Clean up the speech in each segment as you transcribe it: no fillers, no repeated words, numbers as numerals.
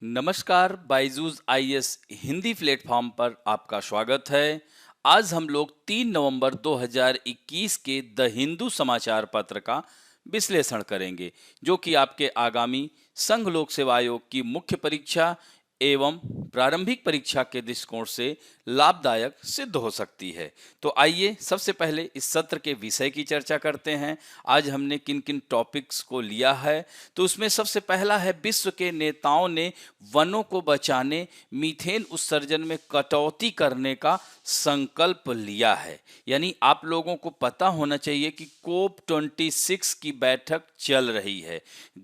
नमस्कार, Byju's IAS Hindi platform पर आपका स्वागत है। आज हम लोग 3 नवंबर 2021 के द हिंदू समाचार पत्र का विश्लेषण करेंगे, जो कि आपके आगामी संघ लोक सेवा आयोग की मुख्य परीक्षा एवं प्रारंभिक परीक्षा के दृष्टिकोण से लाभदायक सिद्ध हो सकती है। तो आइए सबसे पहले इस सत्र के विषय की चर्चा करते हैं। आज हमने किन किन टॉपिक्स को लिया है, तो उसमें सबसे पहला है विश्व के नेताओं ने वनों को बचाने, मीथेन उत्सर्जन में कटौती करने का संकल्प लिया है। यानी आप लोगों को पता होना चाहिए कि कोप 26 की बैठक चल रही है,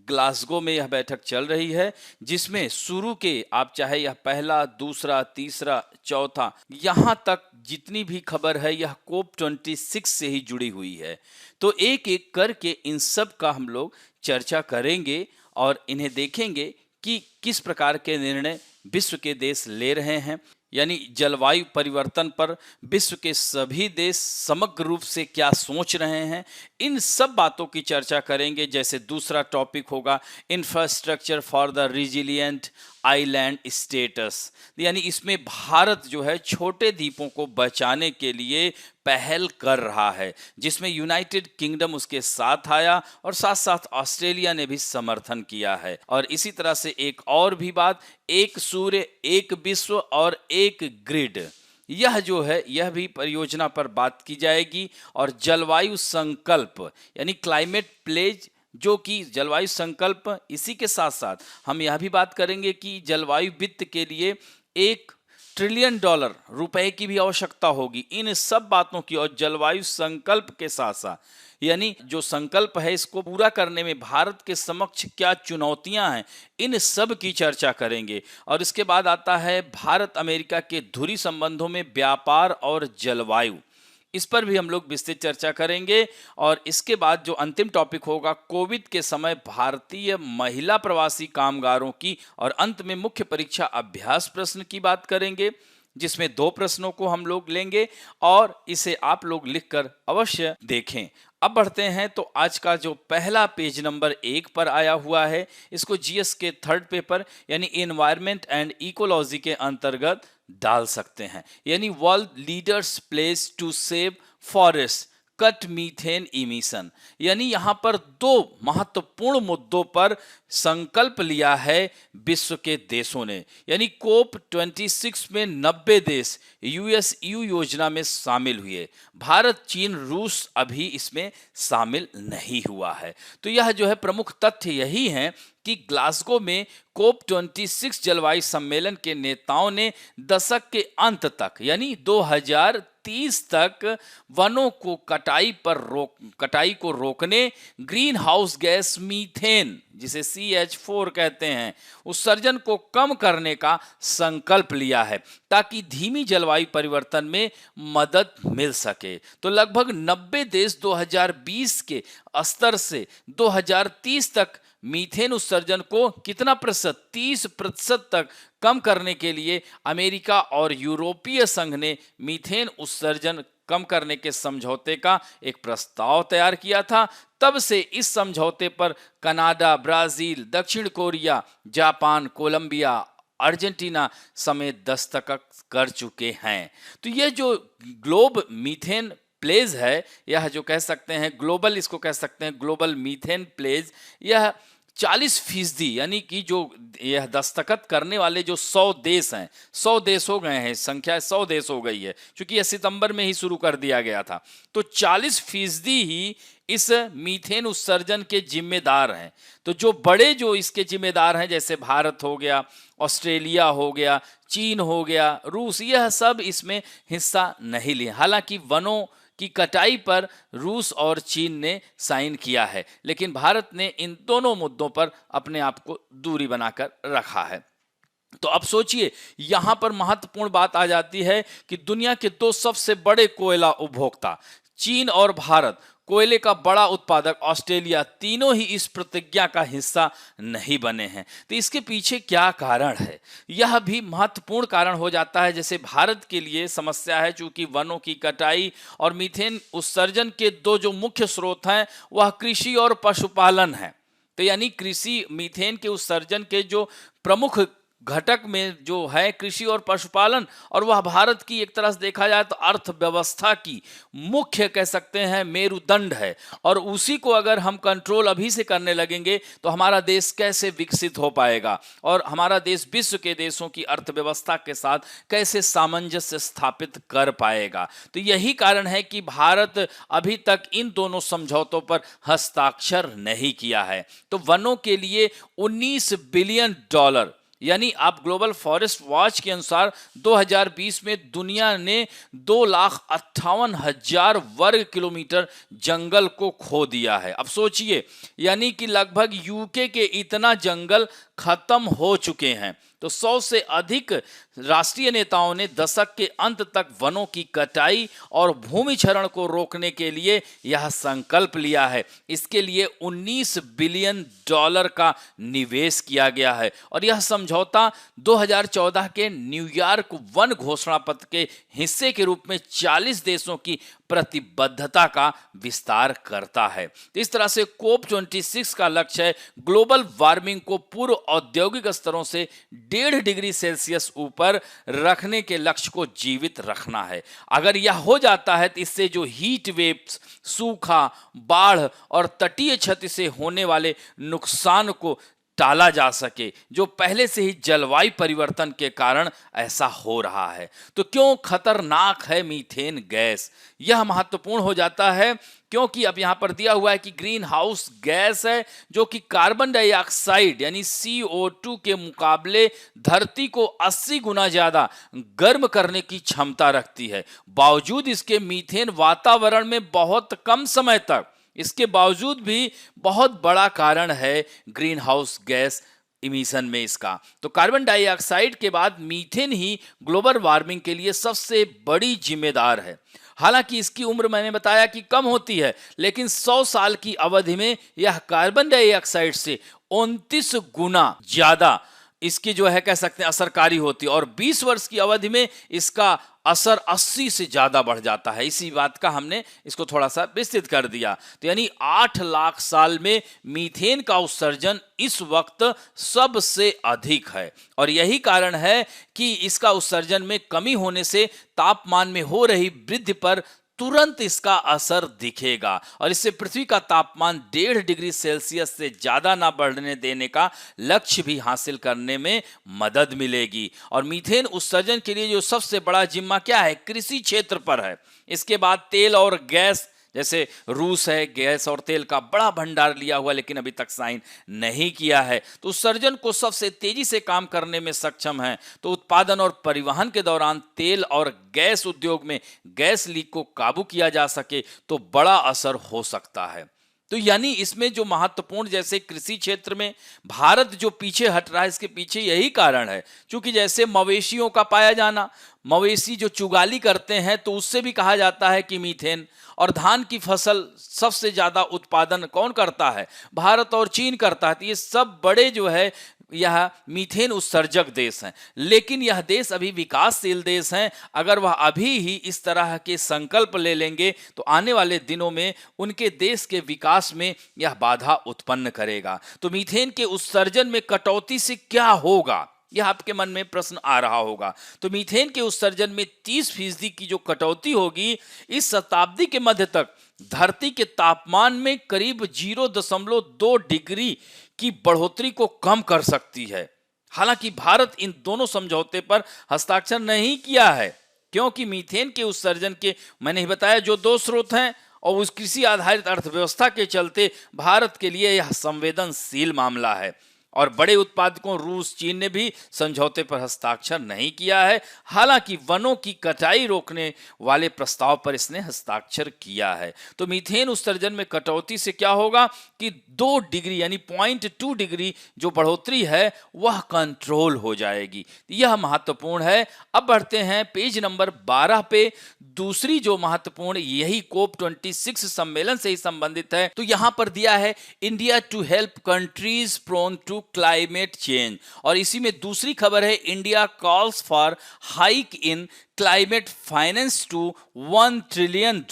ग्लासगो में यह बैठक चल रही है, जिसमें शुरू के आप चाहे यह पहला, दूसरा, तीसरा, चौथा, यहाँ तक जितनी भी खबर है यह कोप 26 से ही जुड़ी हुई है। तो एक एक करके इन सब का हम लोग चर्चा करेंगे और इन्हें देखेंगे कि किस प्रकार के निर्णय विश्व के देश ले रहे हैं। यानी जलवायु परिवर्तन पर विश्व के सभी देश समग्र रूप से क्या सोच रहे हैं, इन सब बातों की चर्चा करेंगे। जैसे दूसरा टॉपिक होगा infrastructure for the resilient island status, यानी इसमें भारत जो है छोटे द्वीपों को बचाने के लिए पहल कर रहा है, जिसमें यूनाइटेड किंगडम उसके साथ आया और साथ साथ ऑस्ट्रेलिया ने भी समर्थन किया है। और इसी तरह से एक और भी बात, एक सूर्य, एक विश्व और एक ग्रिड, यह जो है यह भी परियोजना पर बात की जाएगी। और जलवायु संकल्प यानी क्लाइमेट प्लेज, जो कि जलवायु संकल्प, इसी के साथ साथ हम यह भी बात करेंगे कि जलवायु वित्त के लिए $1 ट्रिलियन रुपए की भी आवश्यकता होगी। इन सब बातों की और जलवायु संकल्प के साथ साथ यानी जो संकल्प है इसको पूरा करने में भारत के समक्ष क्या चुनौतियां हैं, इन सब की चर्चा करेंगे। और इसके बाद आता है भारत अमेरिका के धुरी संबंधों में व्यापार और जलवायु, इस पर भी हम लोग विस्तृत चर्चा करेंगे। और इसके बाद जो अंतिम टॉपिक होगा कोविड के समय भारतीय महिला प्रवासी कामगारों की, और अंत में मुख्य परीक्षा अभ्यास प्रश्न की बात करेंगे, जिसमें 2 प्रश्नों को हम लोग लेंगे और इसे आप लोग लिखकर अवश्य देखें। अब बढ़ते हैं, तो आज का जो पहला पेज नंबर 1 पर आया हुआ है, इसको जीएस के 3rd पेपर यानी एनवायरनमेंट एंड इकोलॉजी के अंतर्गत डाल सकते हैं। यानी world leaders place to save forest, cut methane emission, यानी यहां पर 2 महत्वपूर्ण मुद्दों पर संकल्प लिया है विश्व के देशों ने। यानी कोप 26 में 90 देश यूएसयू योजना में शामिल हुए। भारत, चीन, रूस अभी इसमें शामिल नहीं हुआ है। तो यह जो है प्रमुख तथ्य यही है कि ग्लासगो में कोप 26 जलवायु सम्मेलन के नेताओं ने दशक के अंत तक यानी 2030 तक वनों को कटाई को रोकने, ग्रीन हाउस गैस मीथेन जिसे CH4 कहते हैं, उत्सर्जन को कम करने का संकल्प लिया है, ताकि धीमी जलवायु परिवर्तन में मदद मिल सके। तो लगभग 90 देश 2020 के स्तर से 2030 तक मीथेन उत्सर्जन को कितना प्रतिशत, 30% तक कम करने के लिए अमेरिका और यूरोपीय संघ ने मीथेन उत्सर्जन कम करने के समझौते का एक प्रस्ताव तैयार किया था। तब से इस समझौते पर कनाडा, ब्राजील, दक्षिण कोरिया, जापान, कोलंबिया, अर्जेंटीना समेत दस्तखत कर चुके हैं। तो ये जो ग्लोब मीथेन प्लेज है, यह जो कह सकते हैं ग्लोबल, इसको कह सकते हैं ग्लोबल मीथेन प्लेज, यह 40% यानी कि जो यह दस्तखत करने वाले जो 100 देश हैं, 100 देश हो गए हैं, संख्या 100 देश हो गई है, क्योंकि यह सितंबर में ही शुरू कर दिया गया था। तो 40% ही इस मीथेन उत्सर्जन के जिम्मेदार हैं। तो जो बड़े जो इसके जिम्मेदार हैं, जैसे भारत हो गया, ऑस्ट्रेलिया हो गया, चीन हो गया, रूस, यह सब इसमें हिस्सा नहीं लिए। हालांकि वनों की कटाई पर रूस और चीन ने साइन किया है, लेकिन भारत ने इन दोनों मुद्दों पर अपने आप को दूरी बनाकर रखा है। तो अब सोचिए, यहां पर महत्वपूर्ण बात आ जाती है कि दुनिया के 2 सबसे बड़े कोयला उपभोक्ता चीन और भारत, कोयले का बड़ा उत्पादक ऑस्ट्रेलिया, तीनों ही इस प्रतिज्ञा का हिस्सा नहीं बने हैं। तो इसके पीछे क्या कारण है, यह भी महत्वपूर्ण कारण हो जाता है। जैसे भारत के लिए समस्या है, चूंकि वनों की कटाई और मीथेन उत्सर्जन के 2 जो मुख्य स्रोत हैं वह कृषि और पशुपालन है। तो यानी कृषि मीथेन के उत्सर्जन के जो प्रमुख घटक में जो है कृषि और पशुपालन, और वह भारत की एक तरह से देखा जाए तो अर्थव्यवस्था की मुख्य कह सकते हैं मेरुदंड है। और उसी को अगर हम कंट्रोल अभी से करने लगेंगे तो हमारा देश कैसे विकसित हो पाएगा और हमारा देश विश्व के देशों की अर्थव्यवस्था के साथ कैसे सामंजस्य स्थापित कर पाएगा। तो यही कारण है कि भारत अभी तक इन दोनों समझौतों पर हस्ताक्षर नहीं किया है। तो वनों के लिए 19 बिलियन डॉलर, यानी आप ग्लोबल फॉरेस्ट वॉच के अनुसार 2020 में दुनिया ने 2,58,000 वर्ग किलोमीटर जंगल को खो दिया है। अब सोचिए, यानी कि लगभग यूके के इतना जंगल खत्म हो चुके हैं। तो 100 से अधिक राष्ट्रीय नेताओं ने दशक के अंत तक वनों की कटाई और भूमि क्षरण को रोकने के लिए यह संकल्प लिया है। इसके लिए 19 बिलियन डॉलर का निवेश किया गया है और यह समझौता 2014 के न्यूयॉर्क वन घोषणा पत्र के हिस्से के रूप में 40 देशों की प्रतिबद्धता का विस्तार करता है। इस तरह से कोप 26 का लक्ष्य है ग्लोबल वार्मिंग को पूर्व औद्योगिक स्तरों से 1.5 डिग्री सेल्सियस ऊपर रखने के लक्ष्य को जीवित रखना है। अगर यह हो जाता है तो इससे जो हीट वेव्स, सूखा, बाढ़ और तटीय क्षति से होने वाले नुकसान को टाला जा सके, जो पहले से ही जलवायु परिवर्तन के कारण ऐसा हो रहा है। तो क्यों खतरनाक है मीथेन गैस? यह महत्वपूर्ण हो जाता है क्योंकि अब यहां पर दिया हुआ है कि ग्रीन हाउस गैस है जो कि कार्बन डाइऑक्साइड यानी CO2 के मुकाबले धरती को 80 गुना ज्यादा गर्म करने की क्षमता रखती है। बावजूद इसके मीथेन वातावरण में बहुत कम समय तक, इसके बावजूद भी बहुत बड़ा कारण है ग्रीन हाउस गैस इमिशन में इसका। तो कार्बन डाइऑक्साइड के बाद मीथेन ही ग्लोबल वार्मिंग के लिए सबसे बड़ी जिम्मेदार है। हालांकि इसकी उम्र मैंने बताया कि कम होती है, लेकिन 100 साल की अवधि में यह कार्बन डाइऑक्साइड से 29 गुना ज्यादा इसकी जो है कह सकते हैं असरकारी होती है और 20 वर्ष की अवधि में इसका असर 80 से ज्यादा बढ़ जाता है। इसी बात का हमने इसको थोड़ा सा विस्तृत कर दिया। तो यानी 8 लाख साल में मीथेन का उत्सर्जन इस वक्त सबसे अधिक है और यही कारण है कि इसका उत्सर्जन में कमी होने से तापमान में हो रही वृद्धि पर तुरंत इसका असर दिखेगा और इससे पृथ्वी का तापमान 1.5 डिग्री सेल्सियस से ज्यादा ना बढ़ने देने का लक्ष्य भी हासिल करने में मदद मिलेगी। और मीथेन उत्सर्जन के लिए जो सबसे बड़ा जिम्मा क्या है? कृषि क्षेत्र पर है। इसके बाद तेल और गैस, जैसे रूस है गैस और तेल का बड़ा भंडार लिया हुआ लेकिन अभी तक साइन नहीं किया है, तो उत्सर्जन को सबसे तेजी से काम करने में सक्षम है। तो उत्पादन और परिवहन के दौरान तेल और गैस उद्योग में गैस लीक को काबू किया जा सके तो बड़ा असर हो सकता है। तो यानी इसमें जो महत्वपूर्ण, जैसे कृषि क्षेत्र में भारत जो पीछे हट रहा है, इसके पीछे यही कारण है। क्योंकि जैसे मवेशियों का पाया जाना, मवेशी जो चुगाली करते हैं तो उससे भी कहा जाता है कि मीथेन, और धान की फसल सबसे ज्यादा उत्पादन कौन करता है? भारत और चीन करता है। तो ये सब बड़े जो है यह मीथेन उत्सर्जक देश हैं, लेकिन यह देश अभी विकासशील देश हैं। अगर वह अभी ही इस तरह के संकल्प ले लेंगे तो आने वाले दिनों में उनके देश के विकास में यह बाधा उत्पन्न करेगा। तो मीथेन के उत्सर्जन में कटौती से क्या होगा, यह आपके मन में प्रश्न आ रहा होगा। तो मीथेन के उत्सर्जन में 30% की जो कटौती होगी, इस शताब्दी के मध्य तक धरती के तापमान में करीब 0.2 डिग्री की बढ़ोतरी को कम कर सकती है। हालांकि भारत इन दोनों समझौते पर हस्ताक्षर नहीं किया है क्योंकि मीथेन के उत्सर्जन के मैंने ही बताया जो 2 स्रोत हैं और उस कृषि आधारित अर्थव्यवस्था के चलते भारत के लिए यह संवेदनशील मामला है। और बड़े उत्पादकों रूस, चीन ने भी समझौते पर हस्ताक्षर नहीं किया है। हालांकि वनों की कटाई रोकने वाले प्रस्ताव पर इसने हस्ताक्षर किया है। तो मीथेन उत्सर्जन में कटौती से क्या होगा कि 2 डिग्री यानी 0.2 डिग्री जो बढ़ोतरी है वह कंट्रोल हो जाएगी। यह महत्वपूर्ण है। अब बढ़ते हैं पेज नंबर 12 पे। दूसरी जो महत्वपूर्ण, यही कोप 26 सम्मेलन से ही संबंधित है। तो यहां पर दिया है India to help countries prone to climate change, और इसी में दूसरी खबर है India calls for hike in climate finance to $1 trillion.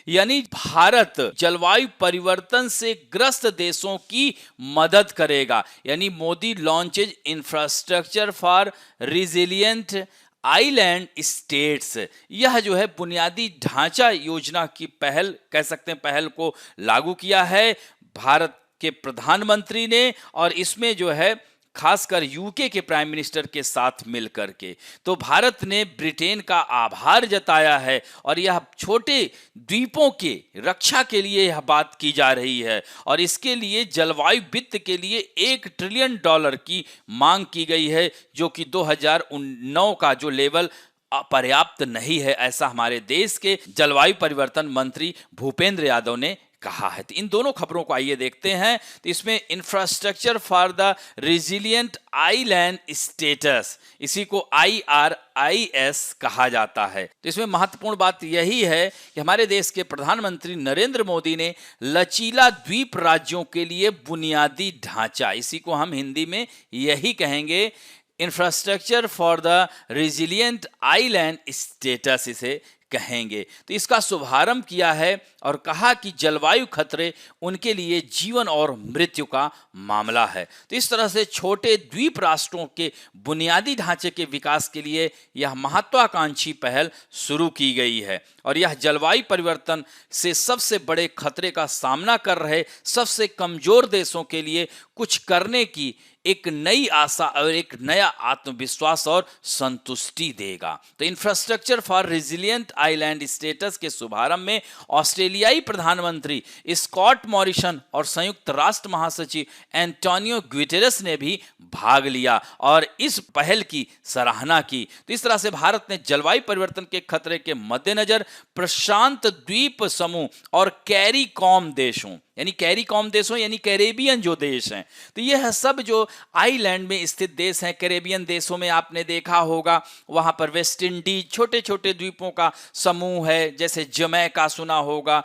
यानी भारत जलवायु परिवर्तन से ग्रस्त देशों की मदद करेगा। यानी Modi launches infrastructure for resilient island states. यह जो है बुनियादी ढांचा योजना की पहल कह सकते हैं, पहल को लागू किया है भारत के प्रधानमंत्री ने, और इसमें जो है खासकर यूके के प्राइम मिनिस्टर के साथ मिलकर के। तो भारत ने ब्रिटेन का आभार जताया है और यह छोटे द्वीपों के रक्षा के लिए यह बात की जा रही है, और इसके लिए जलवायु वित्त के लिए $1 ट्रिलियन की मांग की गई है, जो कि 2009 का जो लेवल पर्याप्त नहीं है, ऐसा हमारे देश के जलवायु परिवर्तन मंत्री भूपेंद्र यादव ने कहा है। तो इन दोनों खबरों को आइए देखते हैं। तो इसमें infrastructure for the resilient island status, इसी को IRIS कहा जाता है। तो इसमें महत्वपूर्ण बात यही है कि हमारे देश के प्रधानमंत्री नरेंद्र मोदी ने लचीला द्वीप राज्यों के लिए बुनियादी ढांचा, इसी को हम हिंदी में यही कहेंगे infrastructure for the resilient island status इसे कहेंगे। तो इसका शुभारंभ किया है और कहा कि जलवायु खतरे उनके लिए जीवन और मृत्यु का मामला है। तो इस तरह से छोटे द्वीप राष्ट्रों के बुनियादी ढांचे के विकास के लिए यह महत्वाकांक्षी पहल शुरू की गई है, और यह जलवायु परिवर्तन से सबसे बड़े खतरे का सामना कर रहे सबसे कमजोर देशों के लिए कुछ करने की एक नई आशा और एक नया आत्मविश्वास और संतुष्टि देगा। तो infrastructure for resilient island status के शुभारंभ में ऑस्ट्रेलियाई प्रधानमंत्री स्कॉट मॉरिसन और संयुक्त राष्ट्र महासचिव एंटोनियो गुटेरेस ने भी भाग लिया और इस पहल की सराहना की। तो इस तरह से भारत ने जलवायु परिवर्तन के खतरे के मद्देनजर प्रशांत द्वीप समूह और कैरिकॉम देशों यानी कैरेबियन जो देश हैं, तो यह सब जो आइलैंड में स्थित देश हैं, कैरेबियन देशों में आपने देखा होगा वहां पर वेस्ट इंडीज छोटे छोटे द्वीपों का समूह है, जैसे जमैका सुना होगा,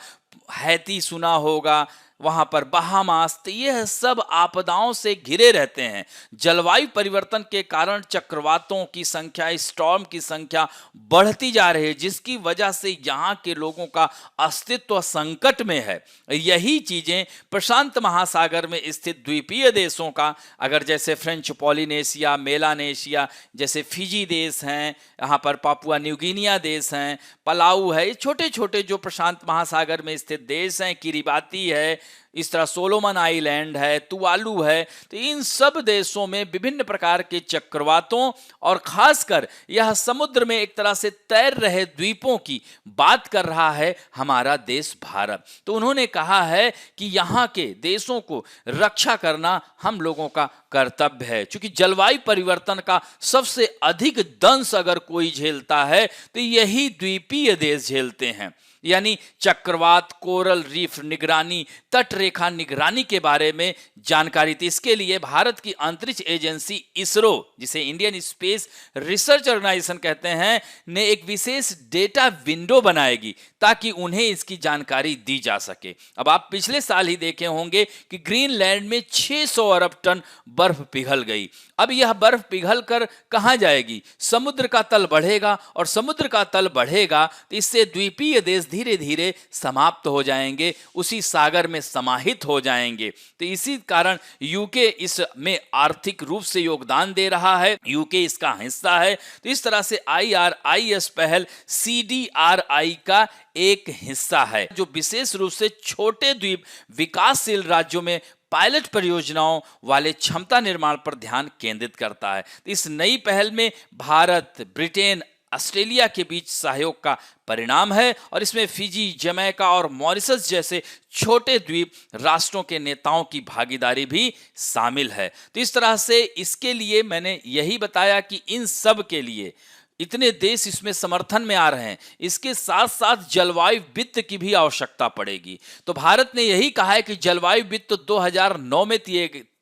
हैती सुना होगा, वहां पर बहामास। तो यह सब आपदाओं से घिरे रहते हैं। जलवायु परिवर्तन के कारण चक्रवातों की संख्या, स्टॉर्म की संख्या बढ़ती जा रही है, जिसकी वजह से यहाँ के लोगों का अस्तित्व संकट में है। यही चीजें प्रशांत महासागर में स्थित द्वीपीय देशों का, अगर जैसे फ्रेंच पॉलिनेशिया, मेलानेशिया जैसे फिजी देश हैं, यहाँ पर पापुआ न्यू गिनिया देश हैं, पलाऊ है, ये छोटे छोटे जो प्रशांत महासागर में स्थित देश हैं, किरिबाती है, इस तरह सोलोमन आइलैंड है, तुवालू है। तो इन सब देशों में विभिन्न प्रकार के चक्रवातों और खासकर यह समुद्र में एक तरह से तैर रहे द्वीपों की बात कर रहा है हमारा देश भारत। तो उन्होंने कहा है कि यहाँ के देशों को रक्षा करना हम लोगों का कर्तव्य है, क्योंकि जलवायु परिवर्तन का सबसे अधिक दंश अगर कोई झेलता है तो यही द्वीपीय देश झेलते हैं। यानी चक्रवात, कोरल रीफ निगरानी, तट रेखा निगरानी के बारे में जानकारी थी। इसके लिए भारत की अंतरिक्ष एजेंसी इसरो, जिसे इंडियन स्पेस रिसर्च ऑर्गेनाइजेशन कहते हैं, ने एक विशेष डेटा विंडो बनाएगी ताकि उन्हें इसकी जानकारी दी जा सके। अब आप पिछले साल ही देखे होंगे कि ग्रीनलैंड में 600 अरब टन बर्फ पिघल गई। अब यह बर्फ पिघल कर कहां जाएगी? समुद्र का तल बढ़ेगा, और समुद्र का तल बढ़ेगा तो इससे द्वीपीय देश धीरे धीरे समाप्त हो जाएंगे, उसी सागर में समाहित हो जाएंगे। तो इसी कारण यूके इसमें आर्थिक रूप से योगदान दे रहा है, यूके इसका हिस्सा है। तो इस तरह से IRIS पहल CDRI का एक हिस्सा है, जो विशेष रूप से छोटे द्वीप विकासशील राज्यों में पायलट परियोजनाओं वाले क्षमता निर्माण पर ध्यान केंद्रित करता है। तो इस नई पहल में भारत, ब्रिटेन, ऑस्ट्रेलिया के बीच सहयोग का परिणाम है, और इसमें फिजी, जमैका और मॉरिशस जैसे छोटे द्वीप राष्ट्रों के नेताओं की भागीदारी भी शामिल है। तो इस तरह से इसके लिए मैंने यही बताया कि इन सब के लिए इतने देश इसमें समर्थन में आ रहे हैं, इसके साथ साथ जलवायु वित्त की भी आवश्यकता पड़ेगी। तो भारत ने यही कहा है कि जलवायु वित्त 2009 में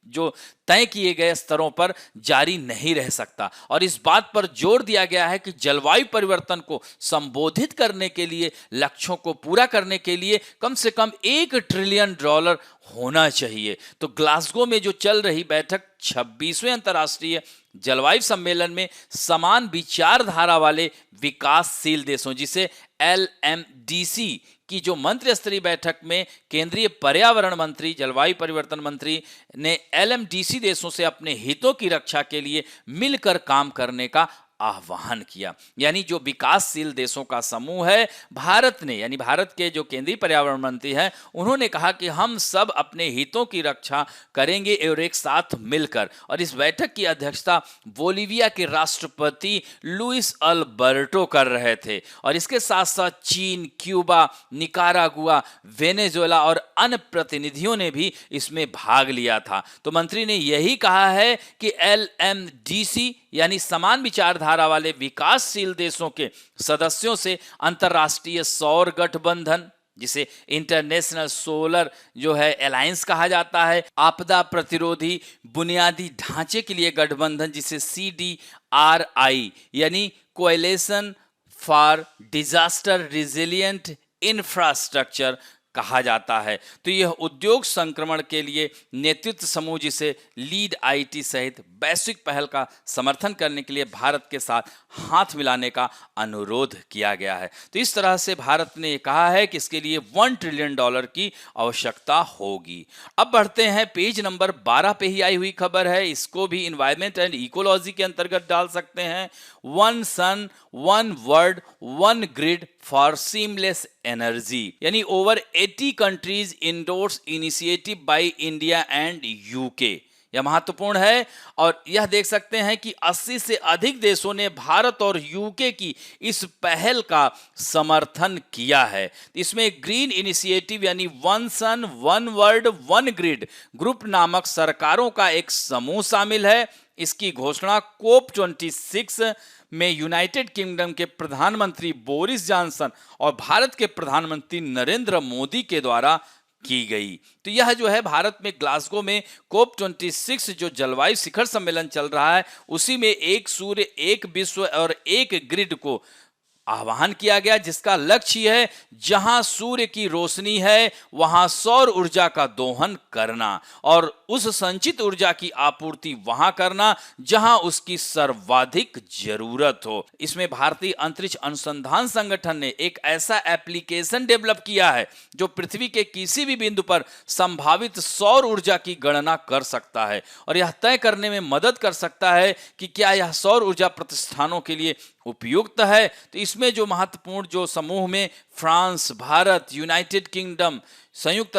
जो तय किए गए स्तरों पर जारी नहीं रह सकता। और इस बात पर जोर दिया गया है कि जलवायु परिवर्तन को संबोधित करने के लिए, लक्ष्यों को पूरा करने के लिए कम से कम $1 ट्रिलियन होना चाहिए। तो ग्लासगो में जो चल रही बैठक 26वें अंतर्राष्ट्रीय जलवायु सम्मेलन में समान विचारधारा वाले विकासशील देशों, जिसे LMDC की जो मंत्री स्तरीय बैठक में केंद्रीय पर्यावरण मंत्री, जलवायु परिवर्तन मंत्री ने LMDC देशों से अपने हितों की रक्षा के लिए मिलकर काम करने का आह्वान किया। यानी जो विकासशील देशों का समूह है, भारत ने, यानी भारत के जो केंद्रीय पर्यावरण मंत्री हैं, उन्होंने कहा कि हम सब अपने हितों की रक्षा करेंगे और एक साथ मिलकर। और इस बैठक की अध्यक्षता बोलीविया के राष्ट्रपति लुइस अल्बर्टो कर रहे थे। और इसके साथ साथ चीन, क्यूबा, निकारागुआ, वेनेजुएला और अन्य प्रतिनिधियों ने भी इसमें भाग लिया था। तो मंत्री ने यही कहा है कि LMDC यानी समान विचारधारा वाले विकासशील देशों के सदस्यों से अंतर्राष्ट्रीय सौर गठबंधन, जिसे इंटरनेशनल सोलर जो है अलायंस कहा जाता है, आपदा प्रतिरोधी बुनियादी ढांचे के लिए गठबंधन जिसे CDRI यानी coalition for disaster resilient infrastructure कहा जाता है। तो यह उद्योग संक्रमण के लिए नेतृत्व समूह, जिसे लीड IT सहित वैश्विक पहल का समर्थन करने के लिए भारत के साथ हाथ मिलाने का अनुरोध किया गया है। तो इस तरह से भारत ने कहा है कि इसके लिए $1 ट्रिलियन की आवश्यकता होगी। अब बढ़ते हैं, पेज नंबर 12 पे ही आई हुई खबर है, इसको भी इन्वायरमेंट एंड इकोलॉजी के अंतर्गत डाल सकते हैं। One sun one world one grid for seamless energy, यानी over 80 countries endorse initiative by India and UK। यह महत्वपूर्ण है और यह देख सकते हैं कि 80 से अधिक देशों ने भारत और UK की इस पहल का समर्थन किया है। इसमें ग्रीन इनिशिएटिव यानी one sun one world one grid group नामक सरकारों का एक समूह शामिल है। इसकी घोषणा COP26 में यूनाइटेड किंगडम के प्रधानमंत्री बोरिस जॉनसन और भारत के प्रधानमंत्री नरेंद्र मोदी के द्वारा की गई। तो यह जो है भारत में ग्लासगो में COP26 जो जलवायु शिखर सम्मेलन चल रहा है, उसी में एक सूर्य, एक विश्व और एक ग्रिड को आह्वान किया गया, जिसका लक्ष्य है जहां सूर्य की रोशनी है वहां सौर ऊर्जा का दोहन करना और उस संचित ऊर्जा की आपूर्ति वहां करना जहां उसकी सर्वाधिक जरूरत हो। इसमें भारतीय अंतरिक्ष अनुसंधान संगठन ने एक ऐसा एप्लीकेशन डेवलप किया है जो पृथ्वी के किसी भी बिंदु पर संभावित सौर ऊर्जा की गणना कर सकता है और यह तय करने में मदद कर सकता है कि क्या यह सौर ऊर्जा प्रतिष्ठानों के लिए उपयुक्त है। तो इसमें जो महत्वपूर्ण जो समूह में फ्रांस, भारत, यूनाइटेड किंगडम, संयुक्त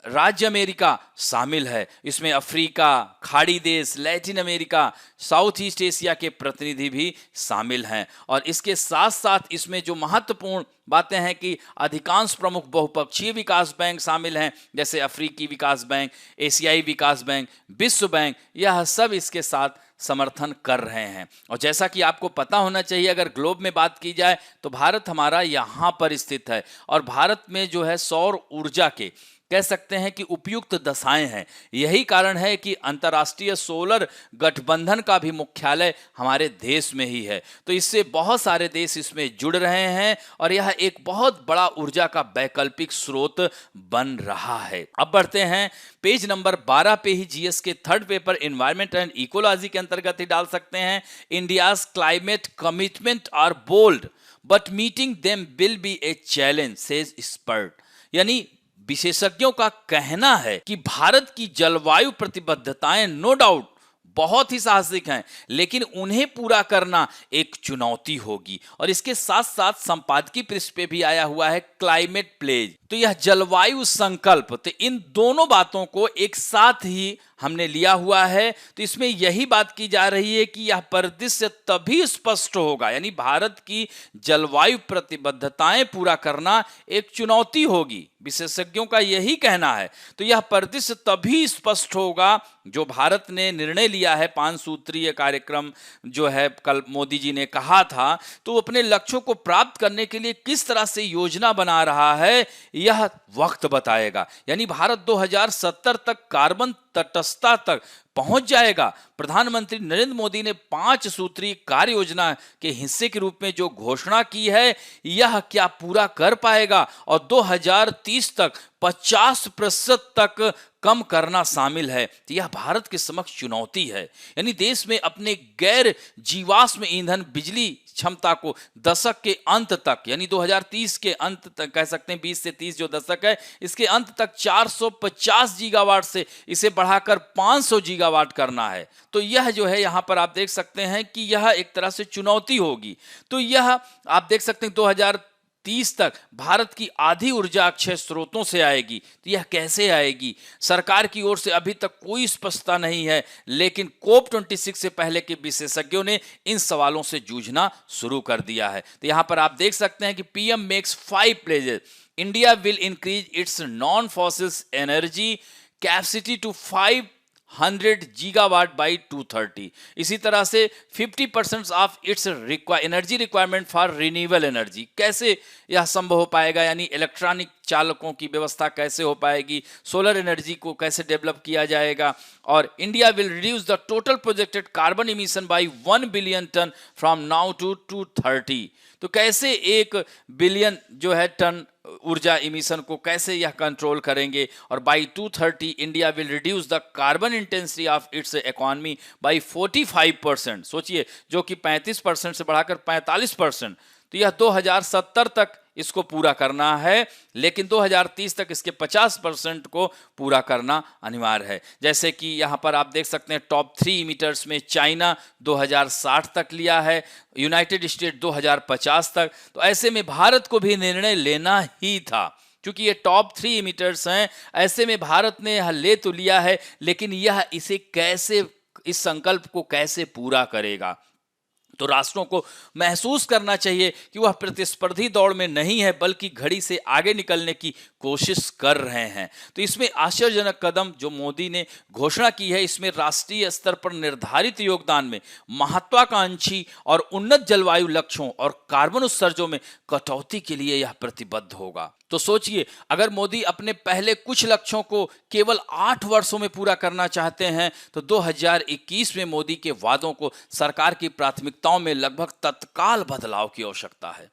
राज्य अमेरिका शामिल है। इसमें अफ्रीका, खाड़ी देश, Latin America, south east Asia के प्रतिनिधि भी शामिल हैं। और इसके साथ साथ इसमें जो महत्वपूर्ण बातें हैं कि अधिकांश प्रमुख बहुपक्षीय विकास बैंक शामिल हैं, जैसे अफ्रीकी विकास बैंक, एशियाई विकास बैंक, विश्व बैंक, यह सब इसके साथ समर्थन कर रहे हैं। और जैसा कि आपको पता होना चाहिए, अगर ग्लोब में बात की जाए तो भारत हमारा यहाँ पर स्थित है और भारत में जो है सौर ऊर्जा के कह सकते हैं कि उपयुक्त दशाएं हैं। यही कारण है कि अंतर्राष्ट्रीय सोलर गठबंधन का भी मुख्यालय हमारे देश में ही है। तो इससे बहुत सारे देश इसमें जुड़ रहे हैं और यह एक बहुत बड़ा ऊर्जा का वैकल्पिक स्रोत बन रहा है। अब बढ़ते हैं, पेज नंबर 12 पे ही जीएस के third paper environment and ecology के अंतर्गत ही डाल सकते हैं। India's climate commitment are bold but meeting them will be a challenge says expert, यानी विशेषज्ञों का कहना है कि भारत की जलवायु प्रतिबद्धताएं नो डाउट बहुत ही साहसिक हैं, लेकिन उन्हें पूरा करना एक चुनौती होगी। और इसके साथ साथ संपादकीय पृष्ठ पे भी आया हुआ है क्लाइमेट प्लेज। तो यह जलवायु संकल्प, तो इन दोनों बातों को एक साथ ही हमने लिया हुआ है। तो इसमें यही बात की जा रही है कि यह परिदृश्य तभी स्पष्ट होगा, यानी भारत की जलवायु प्रतिबद्धताएं पूरा करना एक चुनौती होगी, विशेषज्ञों का यही कहना है। तो यह परिदृश्य तभी स्पष्ट होगा जो भारत ने निर्णय लिया है, 5 सूत्रीय कार्यक्रम जो है कल मोदी जी ने कहा था, तो अपने लक्ष्यों को प्राप्त करने के लिए किस तरह से योजना बना रहा है यह वक्त बताएगा। यानी भारत 2070 तक कार्बन तटस्थता तक पहुंच जाएगा। प्रधानमंत्री नरेंद्र मोदी ने 5 सूत्रीय कार्य योजना के हिस्से के रूप में जो घोषणा की है, यह क्या पूरा कर पाएगा? और 2030 तक 50% तक कम करना शामिल है। तो यह भारत के समक्ष चुनौती है। यानी देश में अपने गैर जीवाश्म ईंधन बिजली क्षमता को दशक के अंत तक, यानी 2030 के अंत तक, कह सकते हैं 20 से 30 जो दशक है, इसके अंत तक 450 गीगावाट से इसे बढ़ाकर 500 गीगावाट करना है। तो यह जो है यहाँ पर आप देख सकते हैं कि यह एक तरह से चुनौती होगी। तो यह आप देख सकते हैं 2030 तक भारत की आधी ऊर्जा अक्षय स्रोतों से आएगी। तो यह कैसे आएगी? सरकार की ओर से अभी तक कोई स्पष्टता नहीं है, लेकिन कोप 26 से पहले के विशेषज्ञों ने इन सवालों से जूझना शुरू कर दिया है। तो यहां पर आप देख सकते हैं कि PM makes 5 pledges. India will increase its non fossil energy capacity to 500 gigawatt by 2030। इसी तरह से 50% of its energy requirement for renewable energy. कैसे यह संभव हो पाएगा? यानी इलेक्ट्रॉनिक चालकों की व्यवस्था कैसे हो पाएगी, सोलर एनर्जी को कैसे डेवलप किया जाएगा। और India will reduce the total projected carbon emission by 1 billion ton from now to 2030। तो कैसे 1 बिलियन जो है टन ऊर्जा इमिशन को कैसे यह कंट्रोल करेंगे। और by 2030 India will reduce the carbon intensity of its economy by 45%। सोचिए, जो कि 35% से बढ़ाकर 45%। तो यह 2070 तक इसको पूरा करना है, लेकिन 2030 तक इसके 50% को पूरा करना अनिवार्य है। जैसे कि यहाँ पर आप देख सकते हैं टॉप 3 इमिटर्स में चाइना 2060 तक लिया है, यूनाइटेड स्टेट 2050 तक। तो ऐसे में भारत को भी निर्णय लेना ही था, क्योंकि ये टॉप 3 इमिटर्स हैं। ऐसे में भारत ने यह ले तो लिया है, लेकिन यह इसे कैसे, इस संकल्प को कैसे पूरा करेगा? तो राष्ट्रों को महसूस करना चाहिए कि वह प्रतिस्पर्धी दौड़ में नहीं है, बल्कि घड़ी से आगे निकलने की कोशिश कर रहे हैं। तो इसमें आश्चर्यजनक कदम जो मोदी ने घोषणा की है, इसमें राष्ट्रीय स्तर पर निर्धारित योगदान में महत्वाकांक्षी और उन्नत जलवायु लक्ष्यों और कार्बन उत्सर्जों में कटौती के लिए यह प्रतिबद्ध होगा। तो सोचिए, अगर मोदी अपने पहले कुछ लक्ष्यों को केवल 8 वर्षों में पूरा करना चाहते हैं, तो 2021 में मोदी के वादों को सरकार की प्राथमिकताओं में लगभग तत्काल बदलाव की आवश्यकता है।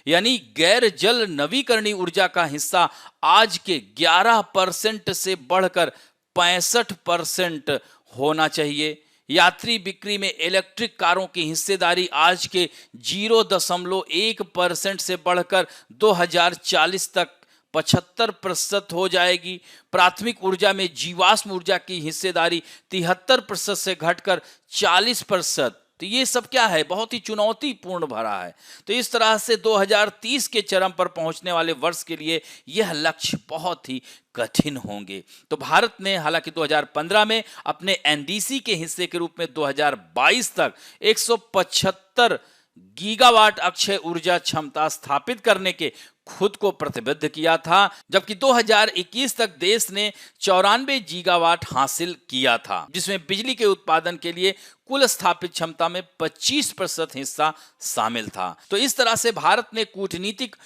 यानी गैर जल नवीकरणीय ऊर्जा का हिस्सा आज के 11% से बढ़कर 65% होना चाहिए। यात्री बिक्री में इलेक्ट्रिक कारों की हिस्सेदारी आज के 0.1% से बढ़कर 2040 तक 75% हो जाएगी। प्राथमिक ऊर्जा में जीवाश्म ऊर्जा की हिस्सेदारी 73% से घटकर 40%। तो ये सब क्या है? बहुत ही चुनौतीपूर्ण भरा है। तो इस तरह से 2030 के चरम पर पहुंचने वाले वर्ष के लिए यह लक्ष्य बहुत ही कठिन होंगे। तो भारत ने हालांकि 2015 में अपने एनडीसी के हिस्से के रूप में 2022 तक 175 गीगावाट अक्षय ऊर्जा क्षमता स्थापित करने के खुद को प्रतिबद्ध किया था, जबकि 2021 तक देश ने 94 गीगावाट हासिल किया था, जिसमें बिजली के उत्पादन के लिए कुल स्थापित क्षमता में 25% हिस्सा शामिल था। तो इस तरह से भारत ने कूटनीतिक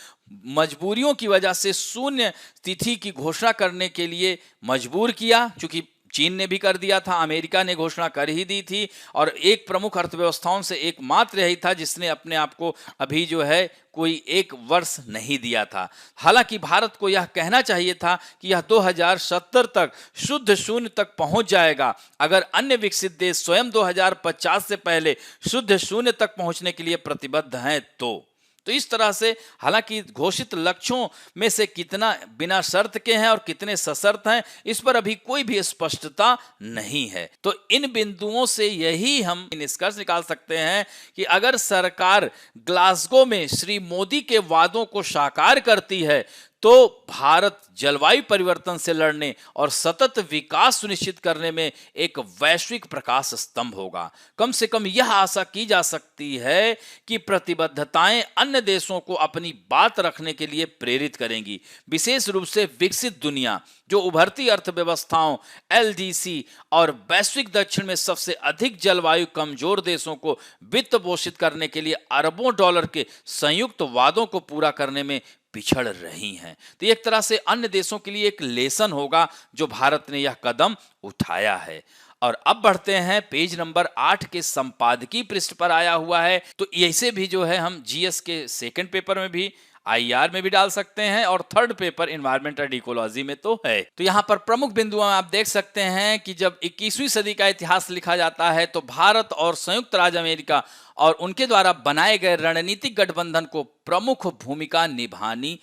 मजबूरियों की वजह से शून्य तिथि की घोषणा करने के लिए मजबूर किया, चूंकि चीन ने भी कर दिया था, अमेरिका ने घोषणा कर ही दी थी, और एक प्रमुख अर्थव्यवस्थाओं से एकमात्र यही था जिसने अपने आप को अभी जो है कोई 1 वर्ष नहीं दिया था। हालांकि भारत को यह कहना चाहिए था कि यह 2070 तक शुद्ध शून्य तक पहुंच जाएगा, अगर अन्य विकसित देश स्वयं 2050 से पहले शुद्ध शून्य तक पहुंचने के लिए प्रतिबद्ध हैं। तो इस तरह से हालांकि घोषित लक्ष्यों में से कितना बिना शर्त के हैं और कितने सशर्त हैं, इस पर अभी कोई भी स्पष्टता नहीं है। तो इन बिंदुओं से यही हम निष्कर्ष निकाल सकते हैं कि अगर सरकार ग्लासगो में श्री मोदी के वादों को साकार करती है, तो भारत जलवायु परिवर्तन से लड़ने और सतत विकास सुनिश्चित करने में एक वैश्विक प्रकाश स्तंभ होगा। कम से कम यह आशा की जा सकती है कि प्रतिबद्धताएं अन्य देशों को अपनी बात रखने के लिए प्रेरित करेंगी, विशेष रूप से विकसित दुनिया जो उभरती अर्थव्यवस्थाओं, एलडीसी और वैश्विक दक्षिण में सबसे अधिक जलवायु कमजोर देशों को वित्त पोषित करने के लिए अरबों डॉलर के संयुक्त वादों को पूरा करने में पिछड़ रही हैं। तो एक तरह से अन्य देशों के लिए एक लेसन होगा जो भारत ने यह कदम उठाया है। और अब बढ़ते हैं पेज नंबर 8 के संपादकीय पृष्ठ पर आया हुआ है। तो ऐसे भी जो है हम जीएस के सेकंड पेपर में भी, आईआर में भी डाल सकते हैं और third paper environment and ecology में तो है। तो यहाँ पर प्रमुख बिंदुओं में आप देख सकते हैं कि जब 21वीं सदी का इतिहास लिखा जाता है तो भारत और संयुक्त राज्य अमेरिका और उनके द्वारा बनाए गए रणनीतिक गठबंधन को प्रमुख भूमिका निभानी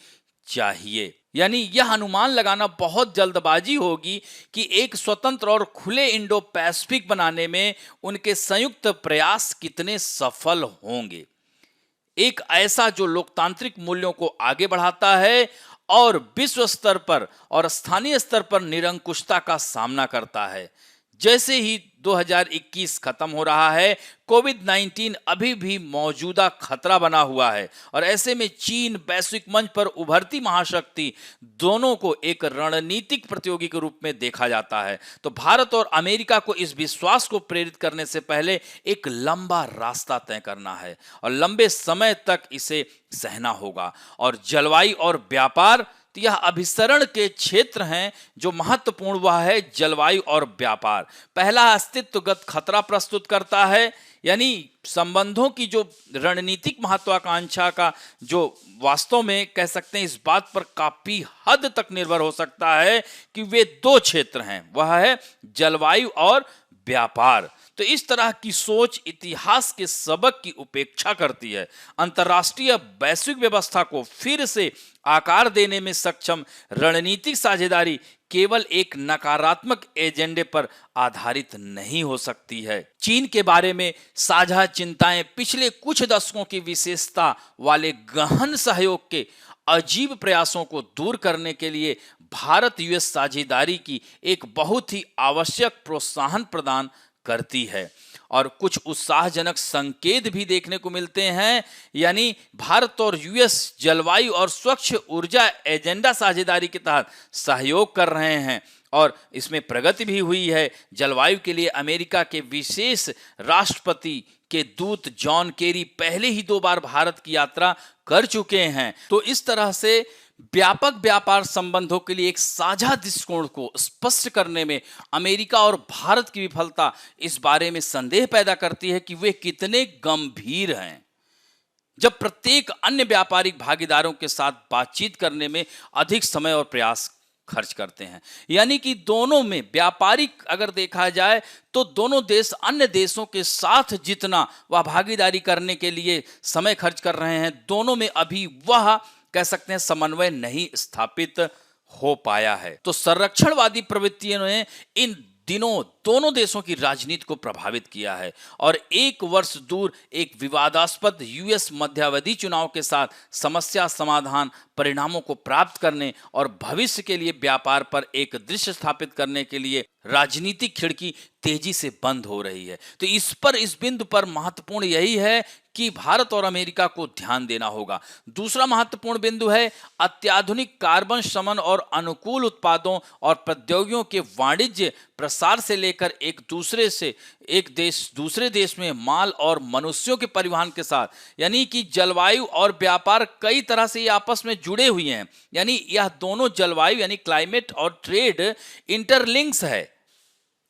चाहिए। यानी यह अनुमान लगाना बहुत जल्दबाजी होगी कि एक स्वतंत्र और खुले इंडो पैसिफिक बनाने में उनके संयुक्त प्रयास कितने सफल होंगे। एक ऐसा जो लोकतांत्रिक मूल्यों को आगे बढ़ाता है और विश्व स्तर पर और स्थानीय स्तर पर निरंकुशता का सामना करता है। जैसे ही 2021 खत्म हो रहा है, कोविड-19 अभी भी मौजूदा खतरा बना हुआ है और ऐसे में चीन वैश्विक मंच पर उभरती महाशक्ति दोनों को एक रणनीतिक प्रतियोगी के रूप में देखा जाता है। तो भारत और अमेरिका को इस विश्वास को प्रेरित करने से पहले एक लंबा रास्ता तय करना है और लंबे समय तक इसे सहना होगा। और जलवायु और व्यापार, तो यह अभिसरण के क्षेत्र हैं जो महत्वपूर्ण, वह है जलवायु और व्यापार। पहला अस्तित्वगत खतरा प्रस्तुत करता है, यानी संबंधों की जो रणनीतिक महत्वाकांक्षा का जो वास्तव में कह सकते हैं इस बात पर काफी हद तक निर्भर हो सकता है कि वे दो क्षेत्र हैं, वह है जलवायु और व्यापार। तो इस तरह की सोच इतिहास के सबक की उपेक्षा करती है। अंतर्राष्ट्रीय वैश्विक व्यवस्था को फिर से आकार देने में सक्षम रणनीतिक साझेदारी केवल एक नकारात्मक एजेंडे पर आधारित नहीं हो सकती है। चीन के बारे में साझा चिंताएं पिछले कुछ दशकों की विशेषता वाले गहन सहयोग के अजीब प्रयासों को दूर करने के लिए भारत यूएस साझेदारी की एक बहुत ही आवश्यक प्रोत्साहन प्रदान करती है और कुछ उत्साहजनक संकेत भी देखने को मिलते हैं। यानी भारत और यूएस जलवायु और स्वच्छ ऊर्जा एजेंडा साझेदारी के तहत सहयोग कर रहे हैं और इसमें प्रगति भी हुई है। जलवायु के लिए अमेरिका के विशेष राष्ट्रपति के दूत जॉन केरी पहले ही 2 बार भारत की यात्रा कर चुके हैं। तो इस तरह से व्यापक व्यापार संबंधों के लिए एक साझा दृष्टिकोण को स्पष्ट करने में अमेरिका और भारत की विफलता इस बारे में संदेह पैदा करती है कि वे कितने गंभीर हैं, जब प्रत्येक अन्य व्यापारिक भागीदारों के साथ बातचीत करने में अधिक समय और प्रयास खर्च करते हैं। यानी कि दोनों में व्यापारिक अगर देखा जाए तो दोनों देश अन्य देशों के साथ जितना वह भागीदारी करने के लिए समय खर्च कर रहे हैं, दोनों में अभी वह कह सकते हैं समन्वय नहीं स्थापित हो पाया है। तो संरक्षणवादी प्रवृत्तियों ने इन दिनों दोनों देशों की राजनीति को प्रभावित किया है और एक वर्ष दूर एक विवादास्पद यूएस मध्यावधि चुनाव के साथ समस्या समाधान परिणामों को प्राप्त करने और भविष्य के लिए व्यापार पर एक दृश्य स्थापित करने के लिए राजनीतिक खिड़की तेजी से बंद हो रही है। तो इस बिंदु पर महत्वपूर्ण यही है कि भारत और अमेरिका को ध्यान देना होगा। दूसरा महत्वपूर्ण बिंदु है अत्याधुनिक कार्बन शमन और अनुकूल उत्पादों और प्रौद्योगिकियों के वाणिज्य प्रसार से लेकर एक देश दूसरे देश में माल और मनुष्यों के परिवहन के साथ, यानी कि जलवायु और व्यापार कई तरह से ये आपस में जुड़े हुए हैं। यानी यह दोनों जलवायु यानी क्लाइमेट और ट्रेड इंटरलिंक्स है।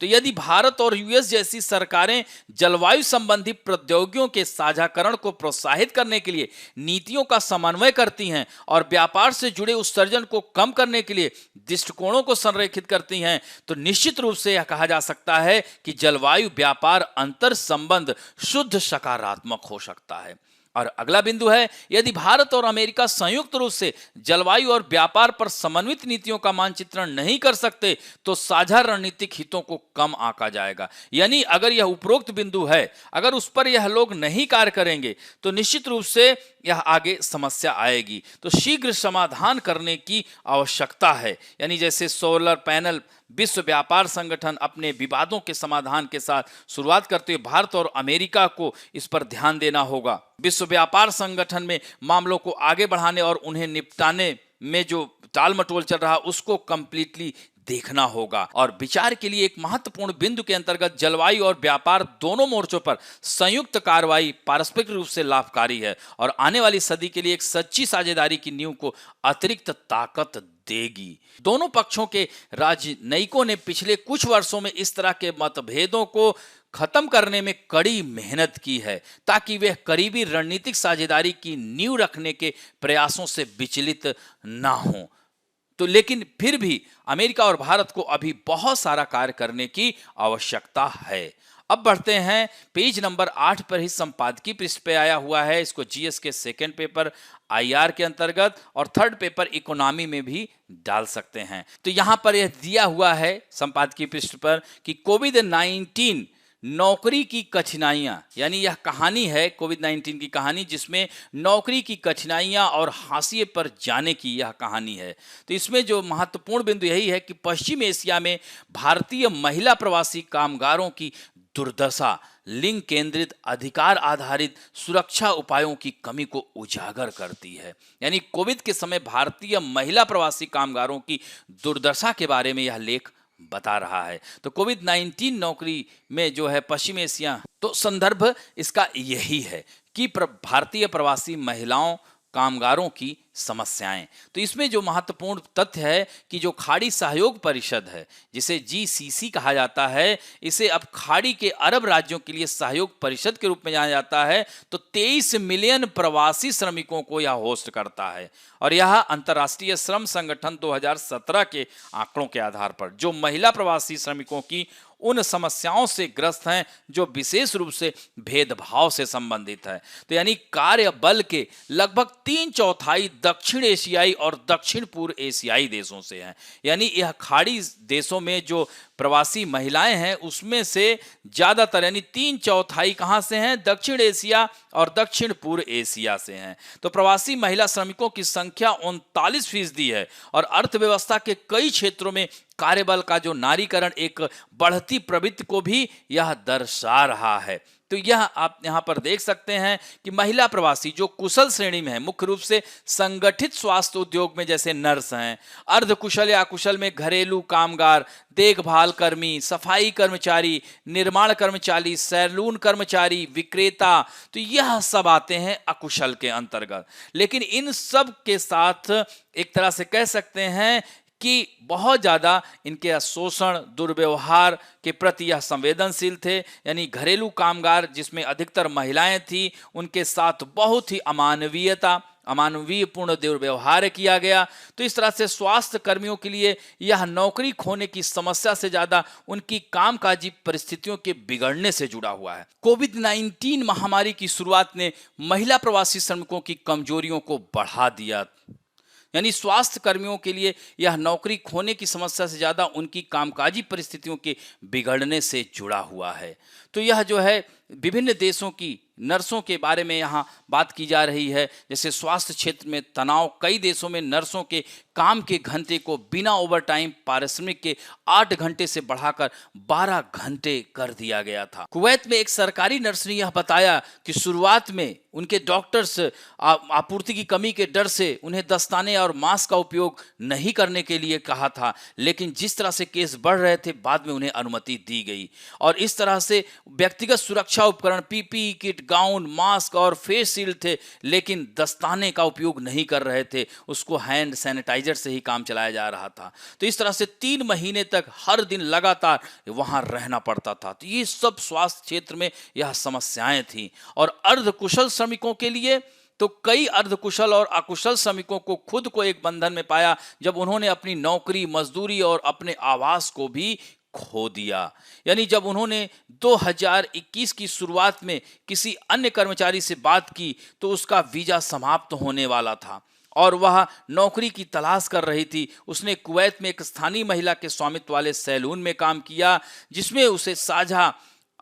तो यदि भारत और यूएस जैसी सरकारें जलवायु संबंधी प्रौद्योगिकियों के साझाकरण को प्रोत्साहित करने के लिए नीतियों का समन्वय करती हैं और व्यापार से जुड़े उत्सर्जन को कम करने के लिए दृष्टिकोणों को संरेखित करती हैं, तो निश्चित रूप से यह कहा जा सकता है कि जलवायु व्यापार अंतर संबंध शुद्ध सकारात्मक हो सकता है। और अगला बिंदु है, यदि भारत और अमेरिका संयुक्त रूप से जलवायु और व्यापार पर समन्वित नीतियों का मानचित्रण नहीं कर सकते तो साझा रणनीतिक हितों को कम आंका जाएगा। यानी अगर यह उपरोक्त बिंदु है, अगर उस पर यह लोग नहीं कार्य करेंगे तो निश्चित रूप से यह आगे समस्या आएगी। तो शीघ्र समाधान करने की आवश्यकता है। यानी जैसे सोलर पैनल, विश्व व्यापार संगठन अपने विवादों के समाधान के साथ शुरुआत करते हुए भारत और अमेरिका को इस पर ध्यान देना होगा। विश्व व्यापार संगठन में मामलों को आगे बढ़ाने और उन्हें निपटाने में जो टाल मटोल चल रहा उसको कंप्लीटली देखना होगा। और विचार के लिए एक महत्वपूर्ण बिंदु के अंतर्गत जलवायु और व्यापार दोनों मोर्चों पर संयुक्त कार्रवाई पारस्परिक रूप से लाभकारी है और आने वाली सदी के लिए एक सच्ची साझेदारी की नींव को अतिरिक्त ताकत देगी। दोनों पक्षों के राजनयिकों ने पिछले कुछ वर्षों में इस तरह के मतभेदों को खत्म करने में कड़ी मेहनत की है ताकि वे करीबी रणनीतिक साझेदारी की नींव रखने के प्रयासों से विचलित ना हों। तो लेकिन फिर भी अमेरिका और भारत को अभी बहुत सारा कार्य करने की आवश्यकता है। अब बढ़ते हैं पेज नंबर 8 पर ही संपादकीय पृष्ठ पे आया हुआ है। इसको जीएस के सेकंड पेपर आईआर के अंतर्गत और थर्ड पेपर इकोनॉमी में भी डाल सकते हैं। तो यहां पर यह दिया हुआ है संपादकीय पृष्ठ पर कि कोविड-19 नौकरी की कठिनाइयां, यानी यह कहानी है कोविड-19 की कहानी जिसमें नौकरी की कठिनाइयां और हाशिए पर जाने की यह कहानी है। तो इसमें जो महत्वपूर्ण बिंदु यही है कि पश्चिम एशिया में भारतीय महिला प्रवासी कामगारों की दुर्दशा लिंग केंद्रित अधिकार आधारित सुरक्षा उपायों की कमी को उजागर करती है। यानी कोविड के समय भारतीय महिला प्रवासी कामगारों की दुर्दशा के बारे में यह लेख बता रहा है। तो कोविड-19 नौकरी में जो है पश्चिम एशिया, तो संदर्भ इसका यही है कि भारतीय प्रवासी महिलाओं कामगारों की समस्याएं। तो इसमें जो महत्वपूर्ण तथ्य है कि जो खाड़ी सहयोग परिषद है जिसे जीसीसी कहा जाता है, इसे अब खाड़ी के अरब राज्यों के लिए सहयोग परिषद के रूप में जाना जाता है। तो 23 मिलियन प्रवासी श्रमिकों को यह होस्ट करता है और यह अंतर्राष्ट्रीय श्रम संगठन 2017 के आंकड़ों के आधार पर जो महिला प्रवासी श्रमिकों की उन समस्याओं से ग्रस्त हैं जो विशेष रूप से भेदभाव से संबंधित है। तो यानी कार्य बल के लगभग 3/4 दक्षिण एशियाई और दक्षिण पूर्व एशियाई देशों से हैं। यानी यह खाड़ी देशों में जो प्रवासी महिलाएं हैं उसमें से ज्यादातर यानी 3/4 कहां से हैं? दक्षिण एशिया और दक्षिण पूर्व एशिया से हैं। तो प्रवासी महिला श्रमिकों की संख्या 39% है और अर्थव्यवस्था के कई क्षेत्रों में कार्यबल का जो नारीकरण एक बढ़ती प्रवृत्ति को भी यह दर्शा रहा है। तो यह आप यहां पर देख सकते हैं कि महिला प्रवासी जो कुशल श्रेणी में है, मुख्य रूप से संगठित स्वास्थ्य उद्योग में जैसे नर्स हैं, अर्धकुशल या कुशल में घरेलू कामगार, देखभाल कर्मी, सफाई कर्मचारी, निर्माण कर्मचारी, सैलून कर्मचारी, विक्रेता, तो यह सब आते हैं अकुशल के अंतर्गत। लेकिन इन सब के साथ एक तरह से कह सकते हैं कि बहुत ज़्यादा इनके शोषण दुर्व्यवहार के प्रति यह संवेदनशील थे। यानी घरेलू कामगार जिसमें अधिकतर महिलाएं थी, उनके साथ बहुत ही अमानवीयपूर्ण दुर्व्यवहार किया गया। तो इस तरह से स्वास्थ्य कर्मियों के लिए यह नौकरी खोने की समस्या से ज़्यादा उनकी कामकाजी परिस्थितियों के बिगड़ने से जुड़ा हुआ है। कोविड-19 महामारी की शुरुआत ने महिला प्रवासी श्रमिकों की कमजोरियों को बढ़ा दिया। यानी स्वास्थ्य कर्मियों के लिए यह नौकरी खोने की समस्या से ज़्यादा उनकी कामकाजी परिस्थितियों के बिगड़ने से जुड़ा हुआ है। तो यह जो है विभिन्न देशों की नर्सों के बारे में यहाँ बात की जा रही है। जैसे स्वास्थ्य क्षेत्र में तनाव, कई देशों में नर्सों के काम के घंटे को बिना ओवरटाइम पारिश्रमिक के 8 घंटे से बढ़ाकर 12 घंटे कर दिया गया था। कुवैत में एक सरकारी नर्स ने यह बताया कि शुरुआत में उनके डॉक्टर्स आपूर्ति की कमी के डर से उन्हें दस्ताने और मास्क का उपयोग नहीं करने के लिए कहा था, लेकिन जिस तरह से केस बढ़ रहे थे बाद में उन्हें अनुमति दी गई और इस तरह से व्यक्तिगत सुरक्षा उपकरण, पीपीई किट, गाउन, मास्क और फेस शील्ड थे, लेकिन दस्ताने का उपयोग नहीं कर रहे थे। उसको हैंड सैनिटाइजर से ही काम चलाया जा रहा था। तो इस तरह से 3 महीने तक हर दिन लगातार वहां रहना पड़ता था। तो ये सब स्वास्थ्य क्षेत्र में यह समस्याएं थी। और अर्धकुशल श्रमिकों के लिए तो कई अर्धकुशल और अकुशल श्रमिकों को खुद को एक बंधन में पाया जब उन्होंने अपनी नौकरी, मजदूरी और अपने आवास को भी खो दिया। यानी जब उन्होंने 2021 की शुरुआत में किसी अन्य कर्मचारी से बात की तो उसका वीजा समाप्त होने वाला था और वह नौकरी की तलाश कर रही थी। उसने कुवैत में एक स्थानीय महिला के स्वामित्व वाले सैलून में काम किया जिसमें उसे साझा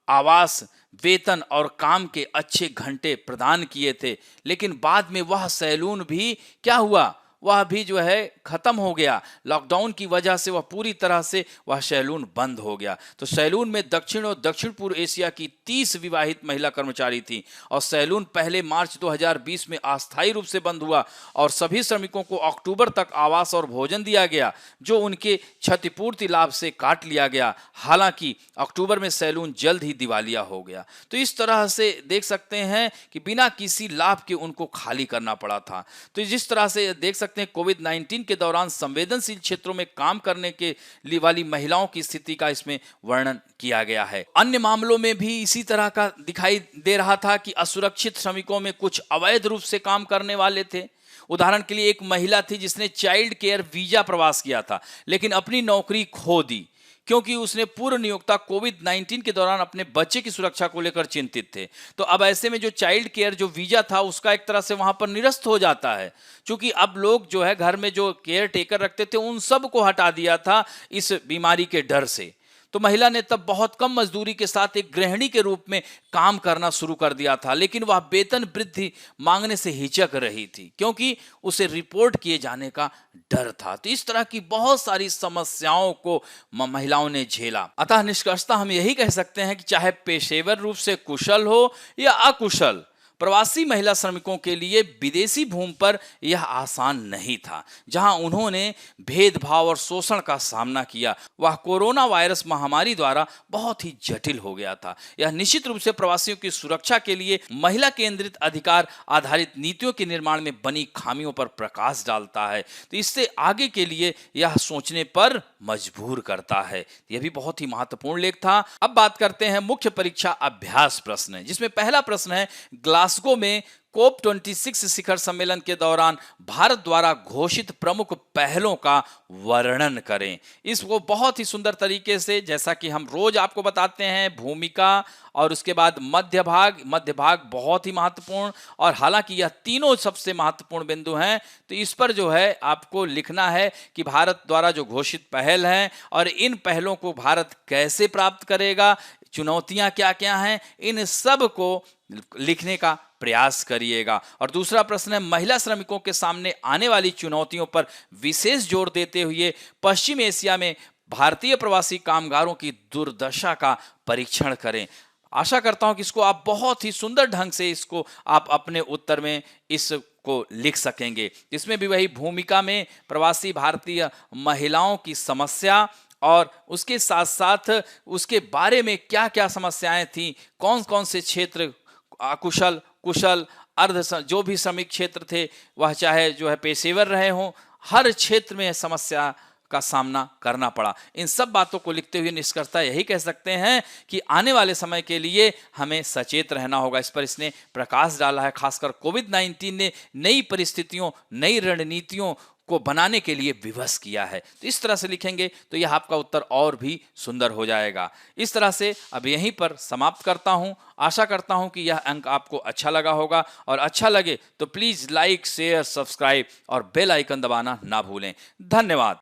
आवास, वेतन और काम के अच्छे घंटे प्रदान किए थे। लेकिन बाद में वह सैलून भी क्या हुआ, वह भी जो है खत्म हो गया। लॉकडाउन की वजह से वह पूरी तरह से वह सैलून बंद हो गया। तो सैलून में दक्षिण और दक्षिण पूर्व एशिया की 30 विवाहित महिला कर्मचारी थी और सैलून पहले मार्च 2020 में अस्थायी रूप से बंद हुआ और सभी श्रमिकों को अक्टूबर तक आवास और भोजन दिया गया, जो उनके क्षतिपूर्ति लाभ से काट लिया गया। हालांकि अक्टूबर में सैलून जल्द ही दिवालिया हो गया। तो इस तरह से देख सकते हैं कि बिना किसी लाभ के उनको खाली करना पड़ा था। तो जिस तरह से देख सकते हैं कोविड-19 के दौरान संवेदनशील क्षेत्रों में काम करने के लिए वाली महिलाओं की स्थिति का इसमें वर्णन किया गया है। अन्य मामलों में भी इसी तरह का दिखाई दे रहा था कि असुरक्षित श्रमिकों में कुछ अवैध रूप से काम करने वाले थे। उदाहरण के लिए एक महिला थी जिसने चाइल्ड केयर वीजा प्रवास किया था, लेकिन अपनी नौकरी खो दी क्योंकि उसने पूर्व नियोक्ता कोविड-19 के दौरान अपने बच्चे की सुरक्षा को लेकर चिंतित थे। तो अब ऐसे में जो चाइल्ड केयर जो वीजा था उसका एक तरह से वहां पर निरस्त हो जाता है, क्योंकि अब लोग जो है घर में जो केयर टेकर रखते थे उन सब को हटा दिया था इस बीमारी के डर से। तो महिला ने तब बहुत कम मजदूरी के साथ एक गृहिणी के रूप में काम करना शुरू कर दिया था, लेकिन वह वेतन वृद्धि मांगने से हिचक रही थी क्योंकि उसे रिपोर्ट किए जाने का डर था। तो इस तरह की बहुत सारी समस्याओं को महिलाओं ने झेला। अतः निष्कर्षतः हम यही कह सकते हैं कि चाहे पेशेवर रूप से कुशल हो या अकुशल, प्रवासी महिला श्रमिकों के लिए विदेशी भूमि पर यह आसान नहीं था। जहां उन्होंने भेदभाव और शोषण का सामना किया, वह कोरोना वायरस महामारी द्वारा बहुत ही जटिल हो गया था। यह निश्चित रूप से प्रवासियों की सुरक्षा के लिए महिला केंद्रित अधिकार आधारित नीतियों के निर्माण में बनी खामियों पर प्रकाश डालता है। तो इससे आगे के लिए यह सोचने पर मजबूर करता है। यह भी बहुत ही महत्वपूर्ण लेख था। अब बात करते हैं मुख्य परीक्षा अभ्यास प्रश्न, जिसमें पहला प्रश्न है ग्लासगो में COP26 शिखर सम्मेलन के दौरान भारत द्वारा घोषित प्रमुख पहलों का वर्णन करें। इसको बहुत ही सुंदर तरीके से, जैसा कि हम रोज आपको बताते हैं, भूमिका और उसके बाद मध्य भाग बहुत ही महत्वपूर्ण, और हालांकि यह तीनों सबसे महत्वपूर्ण बिंदु हैं। तो इस पर जो है आपको लिखना है कि भारत द्वारा जो घोषित पहल हैं और इन पहलों को भारत कैसे प्राप्त करेगा, चुनौतियां क्या क्या हैं, इन सब को लिखने का प्रयास करिएगा। और दूसरा प्रश्न है महिला श्रमिकों के सामने आने वाली चुनौतियों पर विशेष जोर देते हुए पश्चिम एशिया में भारतीय प्रवासी कामगारों की दुर्दशा का परीक्षण करें। आशा करता हूं कि इसको आप बहुत ही सुंदर ढंग से इसको आप अपने उत्तर में इसको लिख सकेंगे। इसमें भी वही भूमिका में प्रवासी भारतीय महिलाओं की समस्या और उसके साथ साथ उसके बारे में क्या क्या समस्याएं थी, कौन कौन से क्षेत्र अकुशल, कुशल, अर्ध जो भी श्रमिक क्षेत्र थे, वह चाहे जो है पेशेवर रहे हों, हर क्षेत्र में समस्या का सामना करना पड़ा। इन सब बातों को लिखते हुए निष्कर्षतः यही कह सकते हैं कि आने वाले समय के लिए हमें सचेत रहना होगा। इस पर इसने प्रकाश डाला है। खासकर कोविड-19 ने नई परिस्थितियों, नई रणनीतियों को बनाने के लिए विवश किया है। तो इस तरह से लिखेंगे तो यह आपका उत्तर और भी सुंदर हो जाएगा। इस तरह से अब यहीं पर समाप्त करता हूं। आशा करता हूं कि यह अंक आपको अच्छा लगा होगा, और अच्छा लगे तो प्लीज लाइक, शेयर, सब्सक्राइब और बेल आइकन दबाना ना भूलें। धन्यवाद।